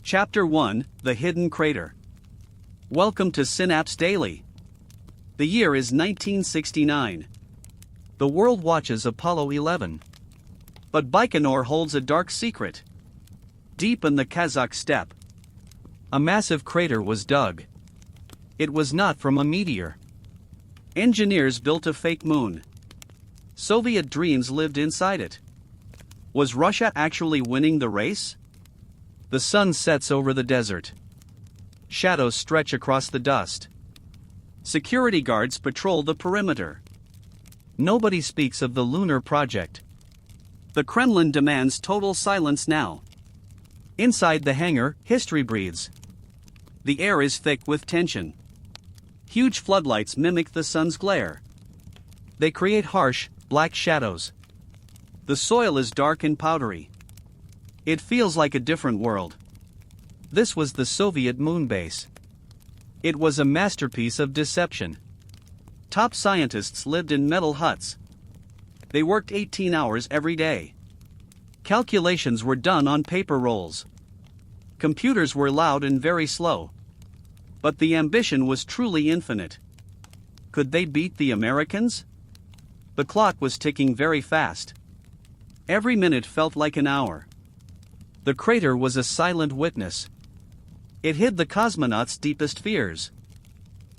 Chapter 1: The Hidden Crater. Welcome to Synapse Daily. The year is 1969. The world watches Apollo 11. But Baikonur holds a dark secret. Deep in the Kazakh steppe, a massive crater was dug. It was not from a meteor. Engineers built a fake moon. Soviet dreams lived inside it. Was Russia actually winning the race? The sun sets over the desert. Shadows stretch across the dust. Security guards patrol the perimeter. Nobody speaks of the lunar project. The Kremlin demands total silence now. Inside the hangar, history breathes. The air is thick with tension. Huge floodlights mimic the sun's glare. They create harsh, black shadows. The soil is dark and powdery. It feels like a different world. This was the Soviet moon base. It was a masterpiece of deception. Top scientists lived in metal huts. They worked 18 hours every day. Calculations were done on paper rolls. Computers were loud and very slow. But the ambition was truly infinite. Could they beat the Americans? The clock was ticking very fast. Every minute felt like an hour. The crater was a silent witness. It hid the cosmonauts' deepest fears.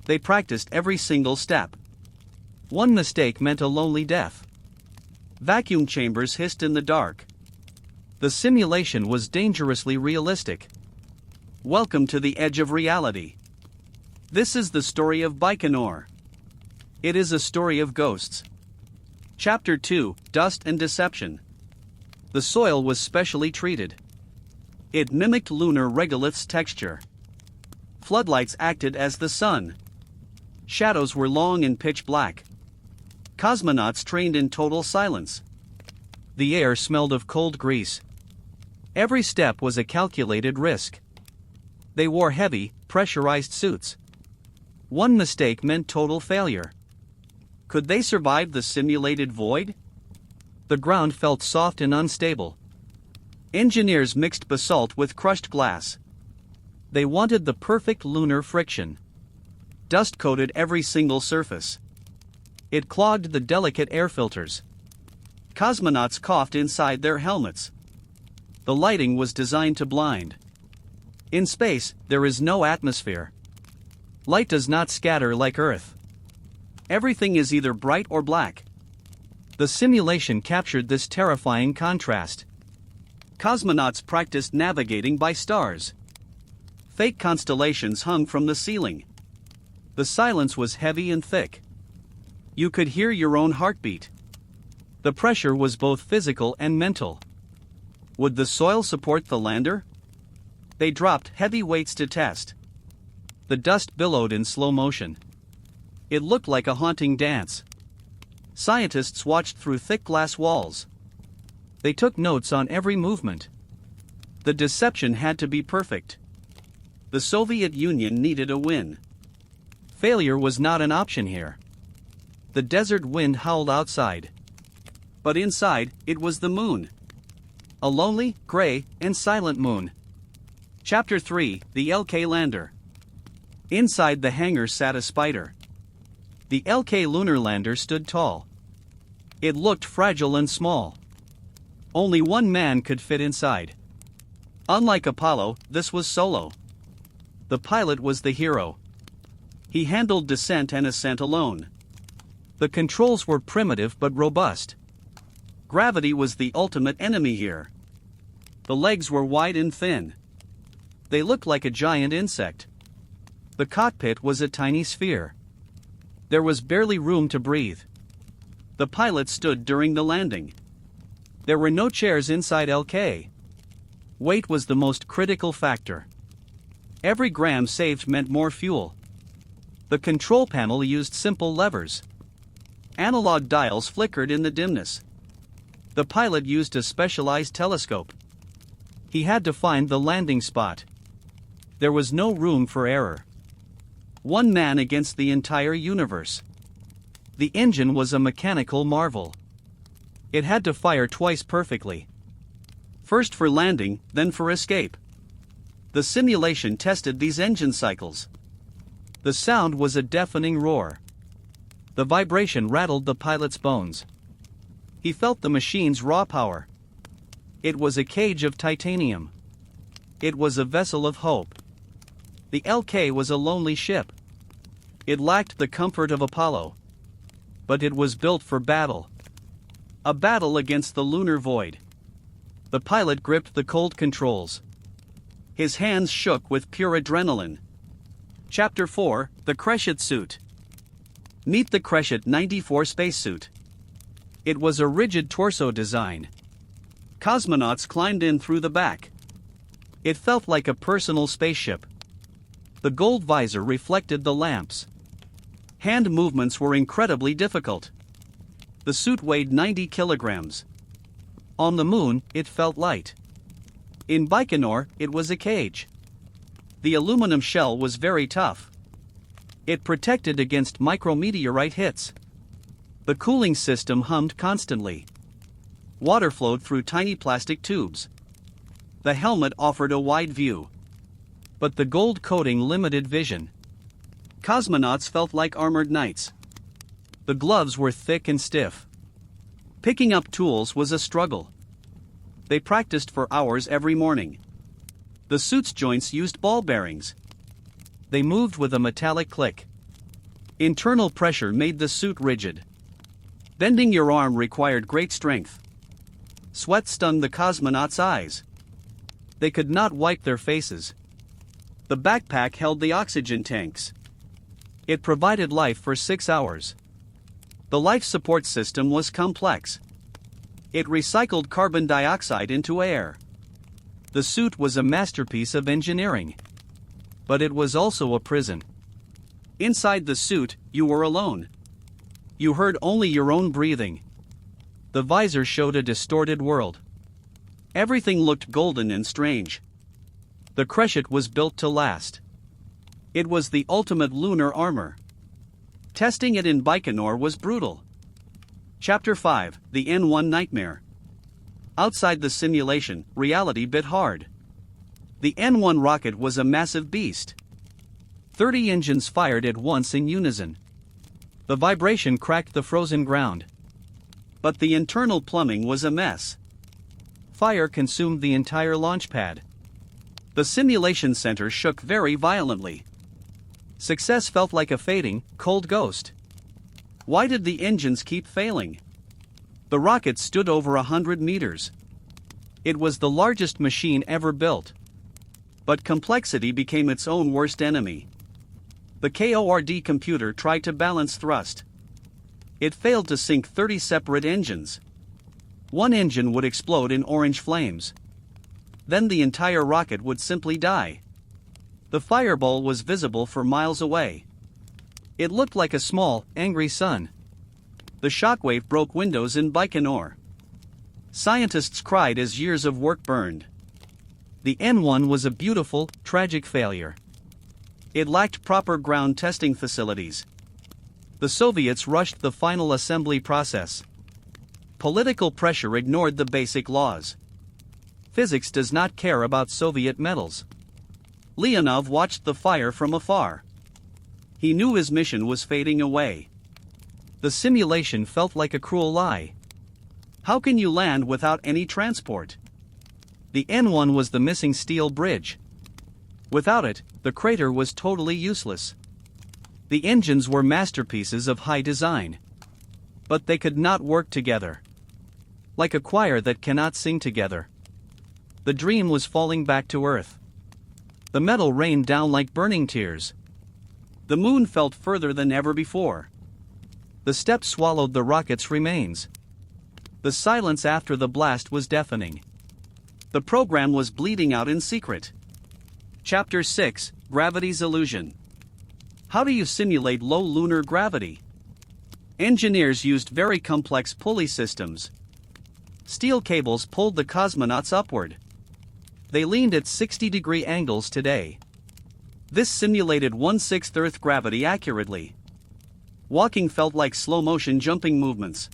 They practiced every single step. One mistake meant a lonely death. Vacuum chambers hissed in the dark. The simulation was dangerously realistic. Welcome to the edge of reality. This is the story of Baikonur. It is a story of ghosts. Chapter 2: Dust and Deception. The soil was specially treated. It mimicked lunar regolith's texture. Floodlights acted as the sun. Shadows were long and pitch black. Cosmonauts trained in total silence. The air smelled of cold grease. Every step was a calculated risk. They wore heavy, pressurized suits. One mistake meant total failure. Could they survive the simulated void? The ground felt soft and unstable. Engineers mixed basalt with crushed glass. They wanted the perfect lunar friction. Dust coated every single surface. It clogged the delicate air filters. Cosmonauts coughed inside their helmets. The lighting was designed to blind. In space, there is no atmosphere. Light does not scatter like Earth. Everything is either bright or black. The simulation captured this terrifying contrast. Cosmonauts practiced navigating by stars. Fake constellations hung from the ceiling. The silence was heavy and thick. You could hear your own heartbeat. The pressure was both physical and mental. Would the soil support the lander? They dropped heavy weights to test. The dust billowed in slow motion. It looked like a haunting dance. Scientists watched through thick glass walls. They took notes on every movement. The deception had to be perfect. The Soviet Union needed a win. Failure was not an option here. The desert wind howled outside. But inside, it was the moon. A lonely, gray, and silent moon. Chapter 3: The LK Lander. Inside the hangar sat a spider. The LK lunar lander stood tall. It looked fragile and small. Only one man could fit inside. Unlike Apollo, this was solo. The pilot was the hero. He handled descent and ascent alone. The controls were primitive but robust. Gravity was the ultimate enemy here. The legs were wide and thin. They looked like a giant insect. The cockpit was a tiny sphere. There was barely room to breathe. The pilot stood during the landing. There were no chairs inside LK. Weight was the most critical factor. Every gram saved meant more fuel. The control panel used simple levers. Analog dials flickered in the dimness. The pilot used a specialized telescope. He had to find the landing spot. There was no room for error. One man against the entire universe. The engine was a mechanical marvel. It had to fire twice perfectly. First for landing, then for escape. The simulation tested these engine cycles. The sound was a deafening roar. The vibration rattled the pilot's bones. He felt the machine's raw power. It was a cage of titanium. It was a vessel of hope. The LK was a lonely ship. It lacked the comfort of Apollo. But it was built for battle. A battle against the lunar void. The pilot gripped the cold controls. His hands shook with pure adrenaline. Chapter 4: The Krechet Suit. Meet the Krechet 94 spacesuit. It was a rigid torso design. Cosmonauts climbed in through the back. It felt like a personal spaceship. The gold visor reflected the lamps. Hand movements were incredibly difficult. The suit weighed 90 kilograms. On the moon, it felt light. In Baikonur, it was a cage. The aluminum shell was very tough. It protected against micrometeorite hits. The cooling system hummed constantly. Water flowed through tiny plastic tubes. The helmet offered a wide view. But the gold coating limited vision. Cosmonauts felt like armored knights. The gloves were thick and stiff. Picking up tools was a struggle. They practiced for hours every morning. The suit's joints used ball bearings. They moved with a metallic click. Internal pressure made the suit rigid. Bending your arm required great strength. Sweat stung the cosmonauts' eyes. They could not wipe their faces. The backpack held the oxygen tanks. It provided life for 6 hours. The life support system was complex. It recycled carbon dioxide into air. The suit was a masterpiece of engineering. But it was also a prison. Inside the suit, you were alone. You heard only your own breathing. The visor showed a distorted world. Everything looked golden and strange. The Krechet was built to last. It was the ultimate lunar armor. Testing it in Baikonur was brutal. Chapter 5: The N1 Nightmare. Outside the simulation, reality bit hard. The N1 rocket was a massive beast. 30 engines fired at once in unison. The vibration cracked the frozen ground. But the internal plumbing was a mess. Fire consumed the entire launch pad. The simulation center shook very violently. Success felt like a fading, cold ghost. Why did the engines keep failing? The rocket stood over 100 meters. It was the largest machine ever built. But complexity became its own worst enemy. The KORD computer tried to balance thrust. It failed to sync 30 separate engines. One engine would explode in orange flames. Then the entire rocket would simply die. The fireball was visible for miles away. It looked like a small, angry sun. The shockwave broke windows in Baikonur. Scientists cried as years of work burned. The N1 was a beautiful, tragic failure. It lacked proper ground testing facilities. The Soviets rushed the final assembly process. Political pressure ignored the basic laws. Physics does not care about Soviet metals. Leonov watched the fire from afar. He knew his mission was fading away. The simulation felt like a cruel lie. How can you land without any transport? The N1 was the missing steel bridge. Without it, the crater was totally useless. The engines were masterpieces of high design. But they could not work together. Like a choir that cannot sing together. The dream was falling back to Earth. The metal rained down like burning tears. The moon felt further than ever before. The steppe swallowed the rocket's remains. The silence after the blast was deafening. The program was bleeding out in secret. Chapter 6: Gravity's Illusion. How do you simulate low lunar gravity? Engineers used very complex pulley systems. Steel cables pulled the cosmonauts upward. They leaned at 60-degree angles today. This simulated 1/6 Earth gravity accurately. Walking felt like slow-motion jumping movements.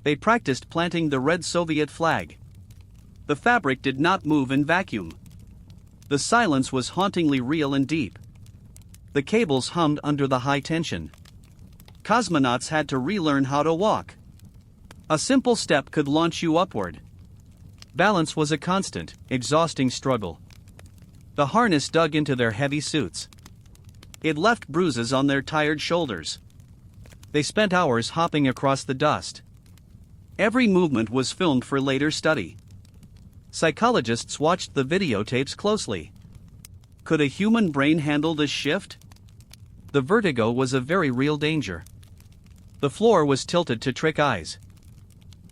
They practiced planting the red Soviet flag. The fabric did not move in vacuum. The silence was hauntingly real and deep. The cables hummed under the high tension. Cosmonauts had to relearn how to walk. A simple step could launch you upward. Balance was a constant, exhausting struggle. The harness dug into their heavy suits. It left bruises on their tired shoulders. They spent hours hopping across the dust. Every movement was filmed for later study. Psychologists watched the videotapes closely. Could a human brain handle this shift? The vertigo was a very real danger. The floor was tilted to trick eyes.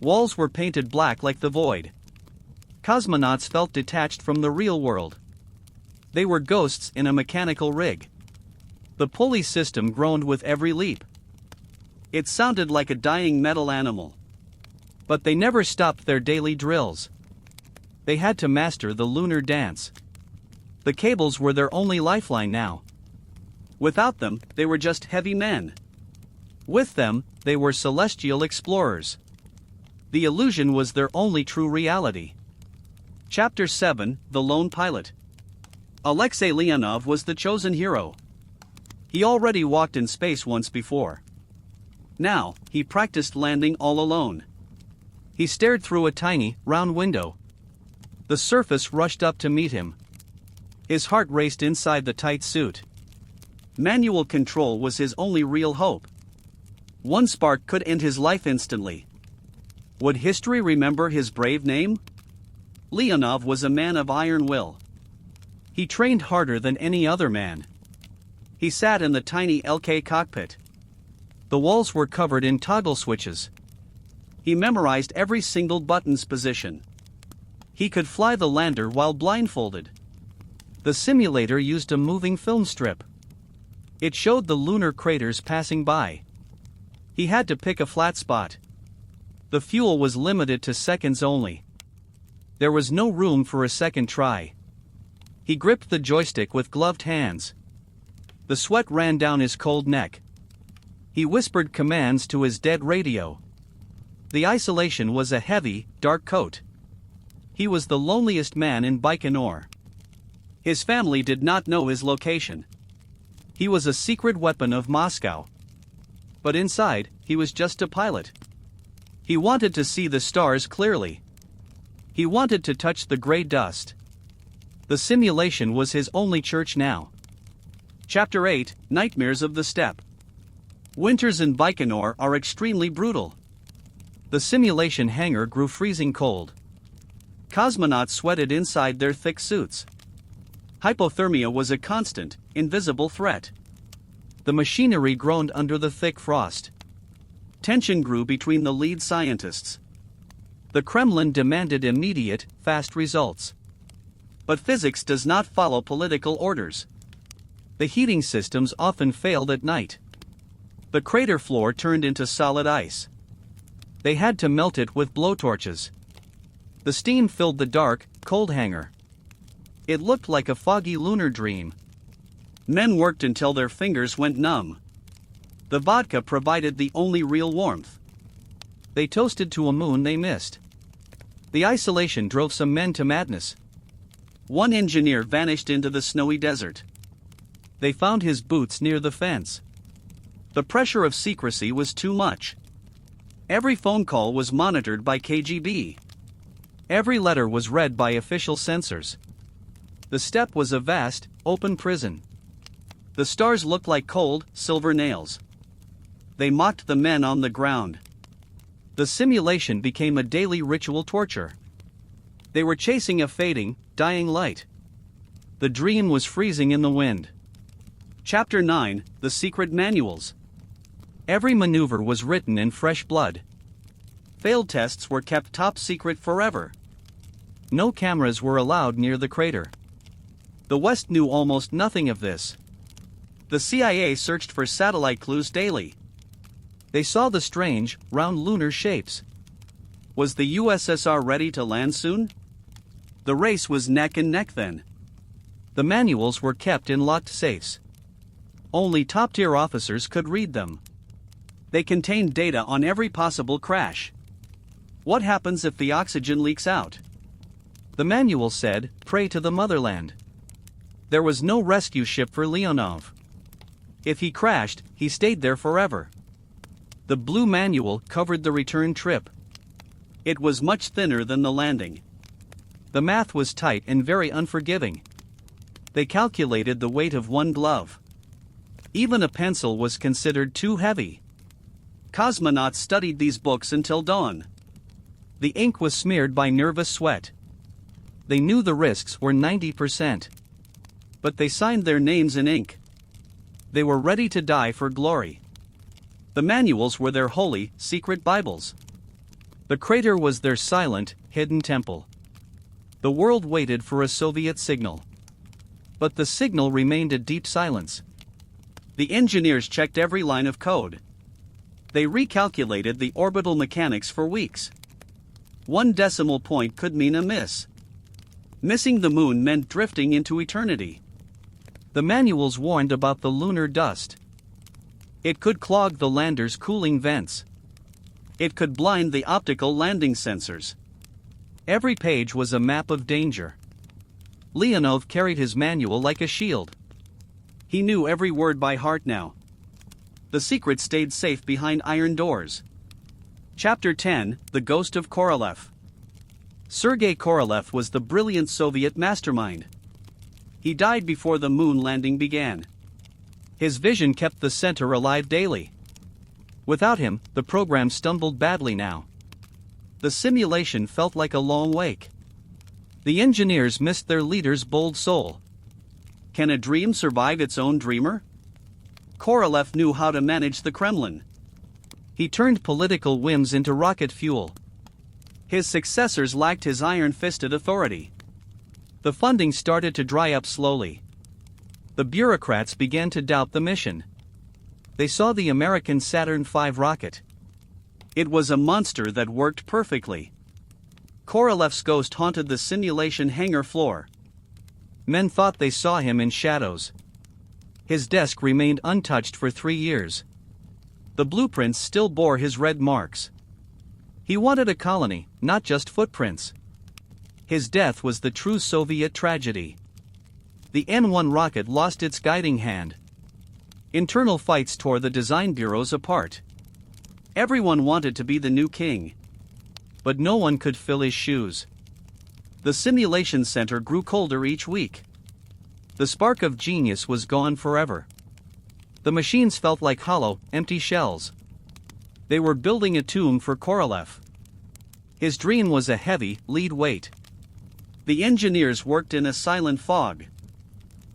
Walls were painted black like the void. Cosmonauts felt detached from the real world. They were ghosts in a mechanical rig. The pulley system groaned with every leap. It sounded like a dying metal animal. But they never stopped their daily drills. They had to master the lunar dance. The cables were their only lifeline now. Without them, they were just heavy men. With them, they were celestial explorers. The illusion was their only true reality. Chapter 7: The Lone Pilot. Alexei Leonov was the chosen hero. He already walked in space once before. Now, he practiced landing all alone. He stared through a tiny, round window. The surface rushed up to meet him. His heart raced inside the tight suit. Manual control was his only real hope. One spark could end his life instantly. Would history remember his brave name? Leonov was a man of iron will. He trained harder than any other man. He sat in the tiny LK cockpit. The walls were covered in toggle switches. He memorized every single button's position. He could fly the lander while blindfolded. The simulator used a moving film strip. It showed the lunar craters passing by. He had to pick a flat spot. The fuel was limited to seconds only. There was no room for a second try. He gripped the joystick with gloved hands. The sweat ran down his cold neck. He whispered commands to his dead radio. The isolation was a heavy, dark coat. He was the loneliest man in Baikonur. His family did not know his location. He was a secret weapon of Moscow. But inside, he was just a pilot. He wanted to see the stars clearly. He wanted to touch the gray dust. The simulation was his only church now. Chapter 8: Nightmares of the Steppe. Winters in Baikonur are extremely brutal. The simulation hangar grew freezing cold. Cosmonauts sweated inside their thick suits. Hypothermia was a constant, invisible threat. The machinery groaned under the thick frost. Tension grew between the lead scientists. The Kremlin demanded immediate, fast results. But physics does not follow political orders. The heating systems often failed at night. The crater floor turned into solid ice. They had to melt it with blowtorches. The steam filled the dark, cold hangar. It looked like a foggy lunar dream. Men worked until their fingers went numb. The vodka provided the only real warmth. They toasted to a moon they missed. The isolation drove some men to madness. One engineer vanished into the snowy desert. They found his boots near the fence. The pressure of secrecy was too much. Every phone call was monitored by KGB. Every letter was read by official censors. The steppe was a vast, open prison. The stars looked like cold, silver nails. They mocked the men on the ground. The simulation became a daily ritual torture. They were chasing a fading, dying light. The dream was freezing in the wind. Chapter 9: The Secret Manuals. Every maneuver was written in fresh blood. Failed tests were kept top secret forever. No cameras were allowed near the crater. The West knew almost nothing of this. The CIA searched for satellite clues daily. They saw the strange, round lunar shapes. Was the USSR ready to land soon? The race was neck and neck then. The manuals were kept in locked safes. Only top-tier officers could read them. They contained data on every possible crash. What happens if the oxygen leaks out? The manual said, pray to the motherland. There was no rescue ship for Leonov. If he crashed, he stayed there forever. The blue manual covered the return trip. It was much thinner than the landing. The math was tight and very unforgiving. They calculated the weight of one glove. Even a pencil was considered too heavy. Cosmonauts studied these books until dawn. The ink was smeared by nervous sweat. They knew the risks were 90%. But they signed their names in ink. They were ready to die for glory. The manuals were their holy, secret Bibles. The crater was their silent, hidden temple. The world waited for a Soviet signal. But the signal remained a deep silence. The engineers checked every line of code. They recalculated the orbital mechanics for weeks. 1 decimal point could mean a miss. Missing the moon meant drifting into eternity. The manuals warned about the lunar dust. It could clog the lander's cooling vents. It could blind the optical landing sensors. Every page was a map of danger. Leonov carried his manual like a shield. He knew every word by heart now. The secret stayed safe behind iron doors. Chapter 10: The Ghost of Korolev. Sergei Korolev was the brilliant Soviet mastermind. He died before the moon landing began. His vision kept the center alive daily. Without him, the program stumbled badly now. The simulation felt like a long wake. The engineers missed their leader's bold soul. Can a dream survive its own dreamer? Korolev knew how to manage the Kremlin. He turned political whims into rocket fuel. His successors lacked his iron-fisted authority. The funding started to dry up slowly. The bureaucrats began to doubt the mission. They saw the American Saturn V rocket. It was a monster that worked perfectly. Korolev's ghost haunted the simulation hangar floor. Men thought they saw him in shadows. His desk remained untouched for 3 years. The blueprints still bore his red marks. He wanted a colony, not just footprints. His death was the true Soviet tragedy. The N-1 rocket lost its guiding hand. Internal fights tore the design bureaus apart. Everyone wanted to be the new king. But no one could fill his shoes. The simulation center grew colder each week. The spark of genius was gone forever. The machines felt like hollow, empty shells. They were building a tomb for Korolev. His dream was a heavy, lead weight. The engineers worked in a silent fog.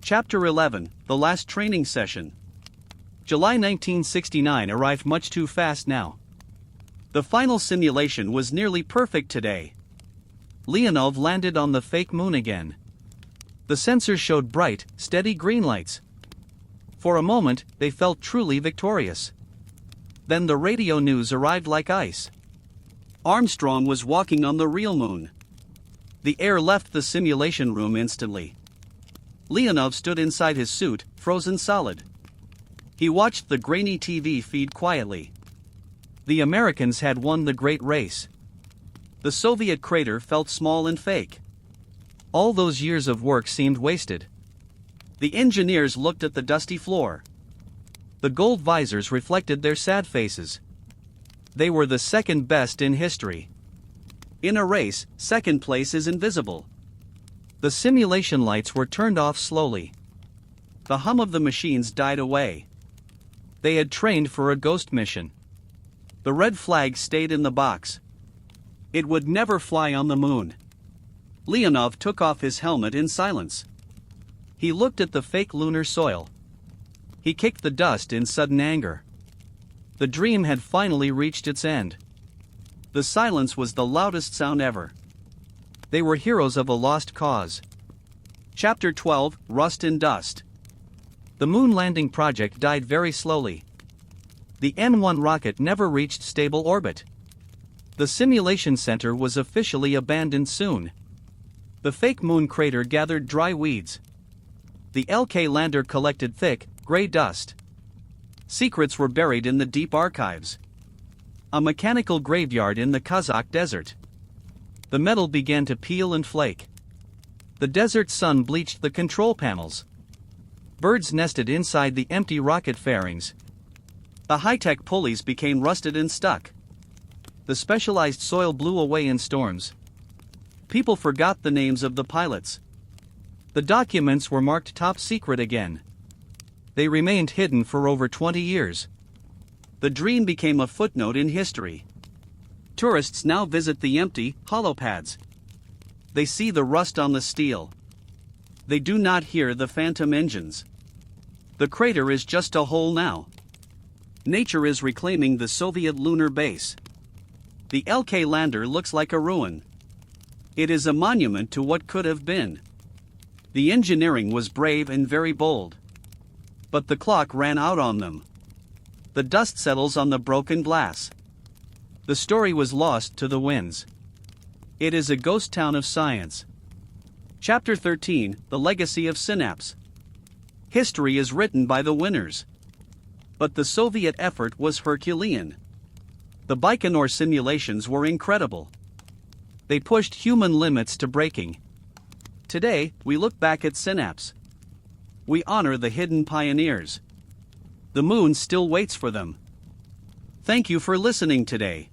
Chapter 11: The Last Training Session. July 1969 arrived much too fast now. The final simulation was nearly perfect today. Leonov landed on the fake moon again. The sensors showed bright, steady green lights. For a moment, they felt truly victorious. Then the radio news arrived like ice. Armstrong was walking on the real moon. The air left the simulation room instantly. Leonov stood inside his suit, frozen solid. He watched the grainy TV feed quietly. The Americans had won the great race. The Soviet crater felt small and fake. All those years of work seemed wasted. The engineers looked at the dusty floor. The gold visors reflected their sad faces. They were the second best in history. In a race, second place is invisible. The simulation lights were turned off slowly. The hum of the machines died away. They had trained for a ghost mission. The red flag stayed in the box. It would never fly on the moon. Leonov took off his helmet in silence. He looked at the fake lunar soil. He kicked the dust in sudden anger. The dream had finally reached its end. The silence was the loudest sound ever. They were heroes of a lost cause. Chapter 12: Rust and Dust. The moon landing project died very slowly. The N-1 rocket never reached stable orbit. The simulation center was officially abandoned soon. The fake moon crater gathered dry weeds. The LK lander collected thick, gray dust. Secrets were buried in the deep archives. A mechanical graveyard in the Kazakh desert. The metal began to peel and flake. The desert sun bleached the control panels. Birds nested inside the empty rocket fairings. The high-tech pulleys became rusted and stuck. The specialized soil blew away in storms. People forgot the names of the pilots. The documents were marked top secret again. They remained hidden for over 20 years. The dream became a footnote in history. Tourists now visit the empty, hollow pads. They see the rust on the steel. They do not hear the phantom engines. The crater is just a hole now. Nature is reclaiming the Soviet lunar base. The LK lander looks like a ruin. It is a monument to what could have been. The engineering was brave and very bold. But the clock ran out on them. The dust settles on the broken glass. The story was lost to the winds. It is a ghost town of science. Chapter 13: The Legacy of Synapse. History is written by the winners. But the Soviet effort was Herculean. The Baikonur simulations were incredible. They pushed human limits to breaking. Today, we look back at Synapse. We honor the hidden pioneers. The moon still waits for them. Thank you for listening today.